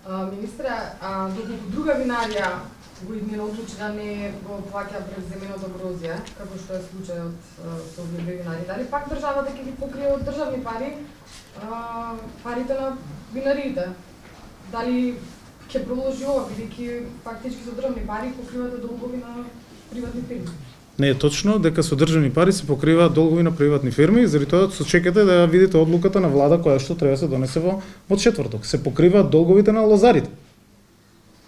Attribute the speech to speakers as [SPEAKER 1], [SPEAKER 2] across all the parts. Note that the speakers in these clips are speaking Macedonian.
[SPEAKER 1] Министре, доколку друга винарија го измена одлучи да не го плаќа преземеното грозје, како што е случајот со овие две винари, дали пак државата ќе ги покрие од државни пари парите на винариите? Дали ќе продолжи ова, бидејќи фактички со државни пари покривате долгови на приватни фирми?
[SPEAKER 2] Не е точно дека со државни пари се покриваат долгови на приватни фирми, заради тоа сочекате да видите одлуката на влада која што треба да се донесе во четврток. Се покриваат долговите на лозарите.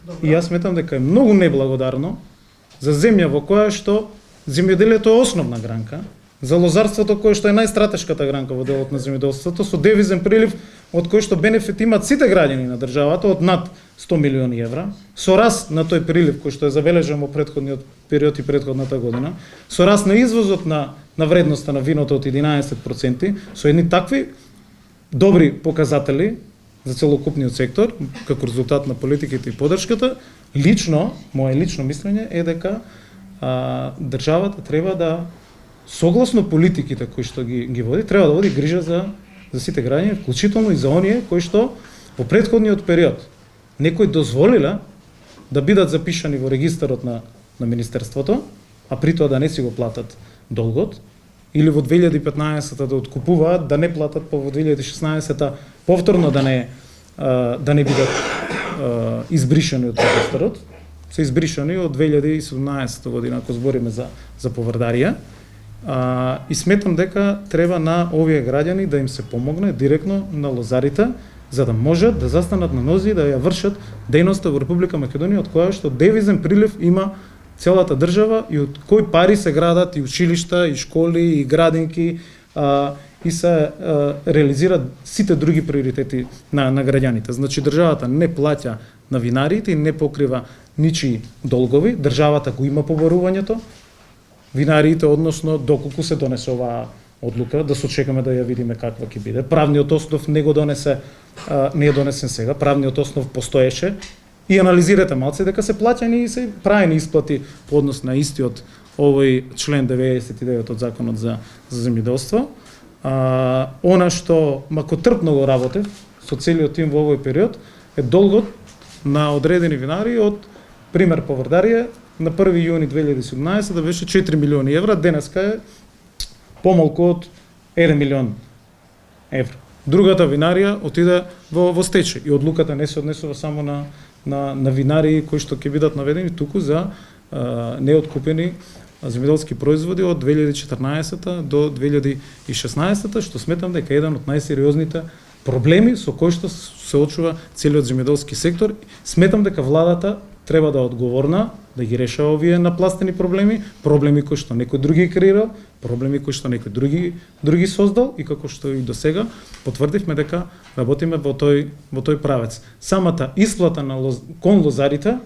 [SPEAKER 1] Добро.
[SPEAKER 2] И јас сметам дека е многу неблагодарно за земја во која што земјоделието е основна гранка, за лозарството кое што е најстратешката гранка во делот на земјоделството, со девизен прилив од кој што бенефит имаат сите граѓани на државата од над 100 милиони евра, со раст на тој прилив кој што е забележан во претходниот период и претходната година, со раст на извозот на вредноста на виното од 11%, со едни такви добри показатели за целокупниот сектор, како резултат на политиките и поддршката, мое лично мислење е дека државата треба да, согласно политиките кои што ги води, треба да води грижа за сите граѓани, вклучително и за оние кои што во претходниот период некои дозволила да бидат запишани во регистарот на Министерството, а при тоа да не си го платат долгот, или во 2015 да откупуваат, да не платат, па во 2016 повторно да не бидат избришани од регистарот, се избришани од 2017 година, ако збориме за поврдарија. И сметам дека треба на овие граѓани да им се помогне директно на лозарите, за да можат да застанат на нози и да ја вршат дејноста во Република Македонија, од која што девизен прилив има целата држава и од кои пари се градат и училишта, и школи, и градинки, и се реализираат сите други приоритети на граѓаните. Значи државата не плаќа на винариите и не покрива ничии долгови, државата го има побарувањето, винариите, односно доколку се донесе оваа одлука, да сочекаме да ја видиме каква ќе биде. Правниот основ не е донесен сега, правниот основ постоеше и анализирате малце дека се плаќани и се правени исплати по однос на истиот овој член 99 од Законот за земјоделство. Она што макотрпно го работев со целиот тим во овој период е долгот на одредени винари од пример поврдарија на 1 јуни 2017 да беше 4 милиони евра, денеска е помалку од 1 милион евра. Другата винарија отиде во стечај и одлуката не се однесува само на винари кои што ќе бидат наведени, туку за неоткупени земјоделски производи од 2014 до 2016, што сметам дека е еден од најсериозните проблеми со кои што се очува целиот земјоделски сектор. Сметам дека владата треба да одговорна, да ги решава овие напластени проблеми кои што некој други креирал, проблеми кои што некој други создал и како што и досега потврдивме дека работиме во тој правец. Самата исплата кон лозарите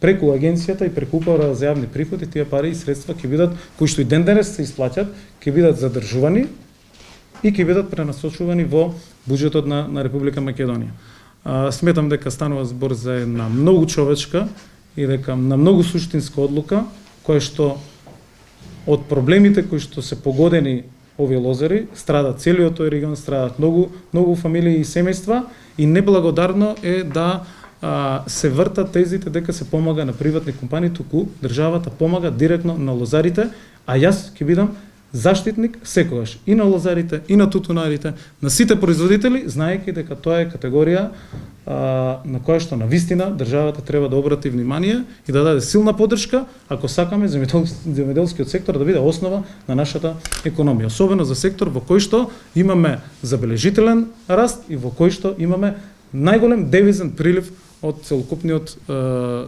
[SPEAKER 2] преку агенцијата и преку Управа за јавни приходи, тие пари и средства ќе бидат кои што и ден денес се исплаќат, ќе бидат задржувани и ќе бидат пренасочувани во буџетот на Република Македонија. Сметам дека станува збор за една многу човечка и дека на многу суштинска одлука, која што од проблемите кои што се погодени овие лозари, страдат целиот тој регион, страдат многу фамилии и семејства и неблагодарно е да се вртат тезите дека се помага на приватни компании, туку државата помага директно на лозарите, а јас ќе бидам заштитник секогаш и на лозарите, и на тутунарите, на сите производители, знаејќи дека тоа е категорија на која што навистина државата треба да обрати внимание и да даде силна поддршка ако сакаме земјоделскиот сектор да биде основа на нашата економија, особено за сектор во кој што имаме забележителен раст и во кој што имаме најголем девизен прилив од целокупниот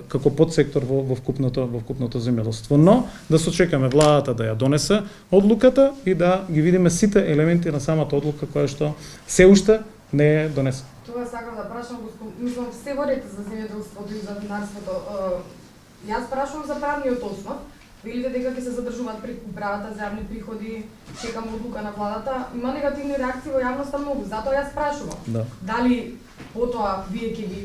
[SPEAKER 2] како подсектор во вкупното земјоделство. Но да сочекаме владата да ја донесе одлуката и да ги видиме сите елементи на самата одлука која што се уште не е донесена.
[SPEAKER 1] Тоа сакам да прашам, мислам се водите за земјоделството и за винарството. Јас прашувам за правниот основ. Велите дека ќе се задржуваат пред Управата за јавни приходи, чекам одлука на владата. Има негативни реакции во јавноста многу, затоа јас прашувам.
[SPEAKER 2] Да.
[SPEAKER 1] Дали потоа вие ќе ги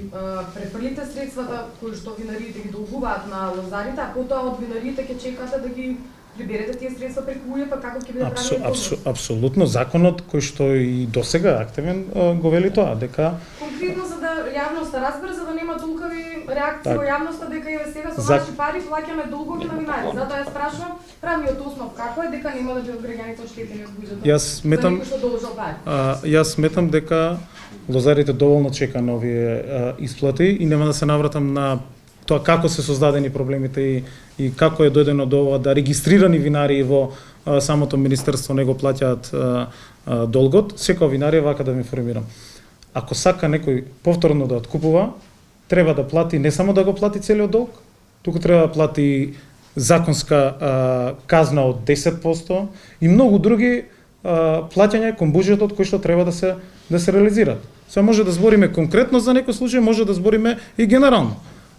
[SPEAKER 1] префрлите средствата кои што винариите ги долгуваат на лозарите, а потоа од винариите ќе чекате да ги приберете тие средства преку УЈП, како ќе биде правилно?
[SPEAKER 2] Апсолутно, законот кој што и досега активен го вели тоа, дека
[SPEAKER 1] конкретно за да ја јавноста разбере, за да нема толкови реакции
[SPEAKER 2] Так.
[SPEAKER 1] во јавноста дека еве сега со
[SPEAKER 2] За-
[SPEAKER 1] наши пари плаќаме долгови на винари. Затоа ја спрашувам, правниот основ како е дека нема да бидат граѓаните оштетени од буџетот?
[SPEAKER 2] Јас сметам,
[SPEAKER 1] За некој што должел пари.
[SPEAKER 2] јас сметам дека лозарите доволно чека на овие исплати и нема да се навратам на тоа како се создадени проблемите и како е дојдено до ова да регистрирани винари во самото министерство не го плаќаат долгот. Секоја винарија вака да ви информирам. Ако сака некој повторно да откупува, треба да плати не само да го плати целиот долг, туку треба да плати законска казна од 10% и многу други плаќања кон буџетот кои што треба да се реализираат. Се може да збориме конкретно за некој случај, може да збориме и генерално.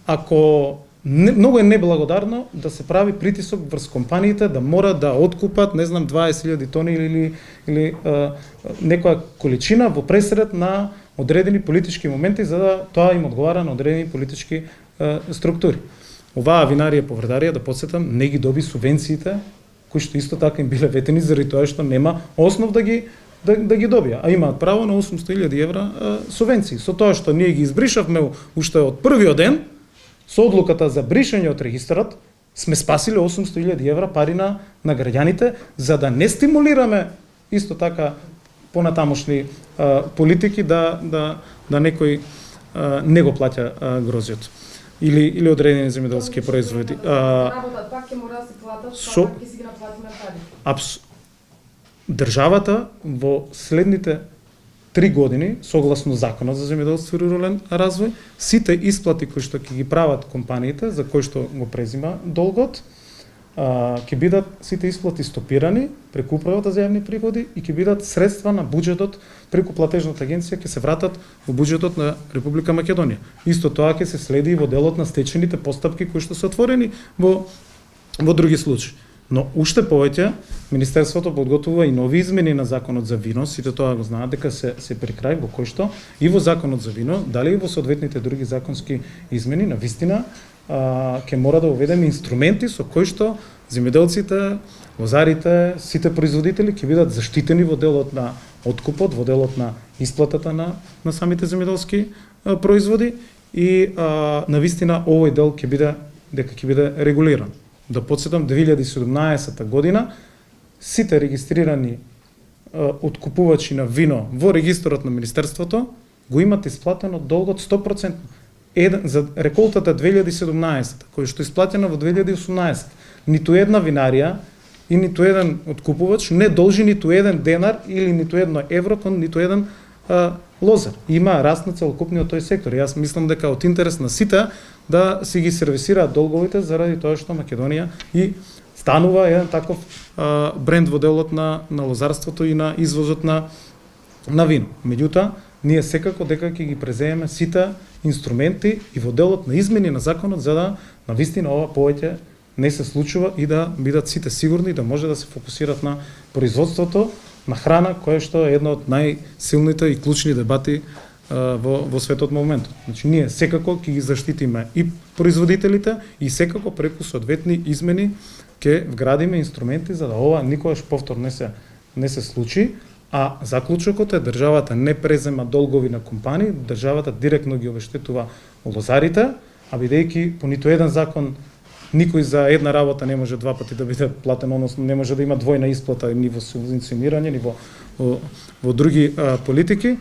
[SPEAKER 2] Ако многу е неблагодарно да се прави притисок врз компаниите да мора да откупат, не знам, 20.000 тони или некоја количина во пресред на одредени политички моменти за да тоа им одговара на одредени политички структури. Оваа винарија Поврдарија, да подсетам, не ги доби субвенциите кои што исто така им биле ветени заради тоа што нема основ да ги добија, а имаат право на 800.000 евра субвенции. Со тоа што ние ги избришавме уште од првиот ден, со одлуката за бришање од регистарот, сме спасиле 800.000 евра пари на граѓаните, за да не стимулираме исто така понатамошни политики да некој не го плаќа грозиот или одредени земјоделски производи.
[SPEAKER 1] Работат пак ќе мора да се платат,
[SPEAKER 2] со-
[SPEAKER 1] пак ќе си ги наплатиме пари.
[SPEAKER 2] Државата во следните 3 години, согласно Законот за земјоделство и рурален развој, сите исплати кои што ќе ги прават компаниите, за кои што го презима долгот, ќе бидат сите исплати стопирани преку управата за јавни приходи и ќе бидат средства на буџетот преку платежната агенција ќе се вратат во буџетот на Република Македонија. Исто тоа ќе се следи и во делот на стечените постапки кои што се отворени во други случаи. Но уште повеќе Министерството подготвува и нови измени на Законот за вино, сите тоа го знаат дека се при крај, во кој што и во Законот за вино, дали и во соодветните други законски измени, навистина ќе мора да уведеме инструменти со кои што земјоделците, лозарите, сите производители ќе бидат заштитени во делот на откупот, во делот на исплатата на самите земјоделски производи и навистина овој дел ќе биде регулиран. Да подсетам, 2017 година сите регистрирани откупувачи на вино во регистарот на Министерството го имат исплатено долгот 100%. За реколтата 2017, која што е исплатена во 2018, ниту една винарија и ниту еден откупувач не должи ниту еден денар или ниту едно евро кон ниту еден лозар. Има раст на целокупниот тој сектор. Јас мислам дека од интерес на сите да си ги сервисираат долговите заради тоа што Македонија и станува еден таков бренд во делот на лозарството и на извозот на вино. Меѓутоа, ние секако дека ќе ги преземеме сите инструменти и во делот на измени на законот за да навистина ова повеќе не се случува и да бидат сите сигурни да може да се фокусират на производството на храна, кое што е едно од најсилните и клучни дебати во светот моментот. Значи ние секако ќе ги заштитиме и производителите и секако преку соодветни измени ќе вградиме инструменти за да ова никогаш повтор не се случи, а заклучокот е државата не презема долгови на компании, државата директно ги обештетува лозарите, а бидејќи по ниту еден закон никој за една работа не може два пати да биде платен, односно не може да има двојна исплата ни во субвенционирање, ни во други политики,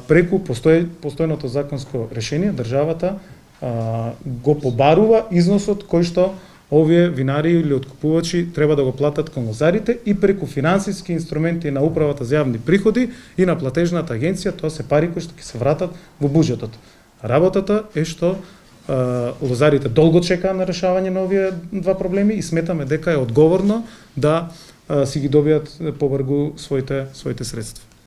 [SPEAKER 2] преку постојното законско решение државата го побарува износот кој што овие винари или откупувачи треба да го платат кон лозарите и преку финансиски инструменти на управата за јавни приходи и на платежната агенција, тоа се пари кои што ќе се вратат во буџетот. Работата е што лозарите долго чекаат на решавање на овие два проблеми и сметаме дека е одговорно да си ги добијат побрзо своите средства.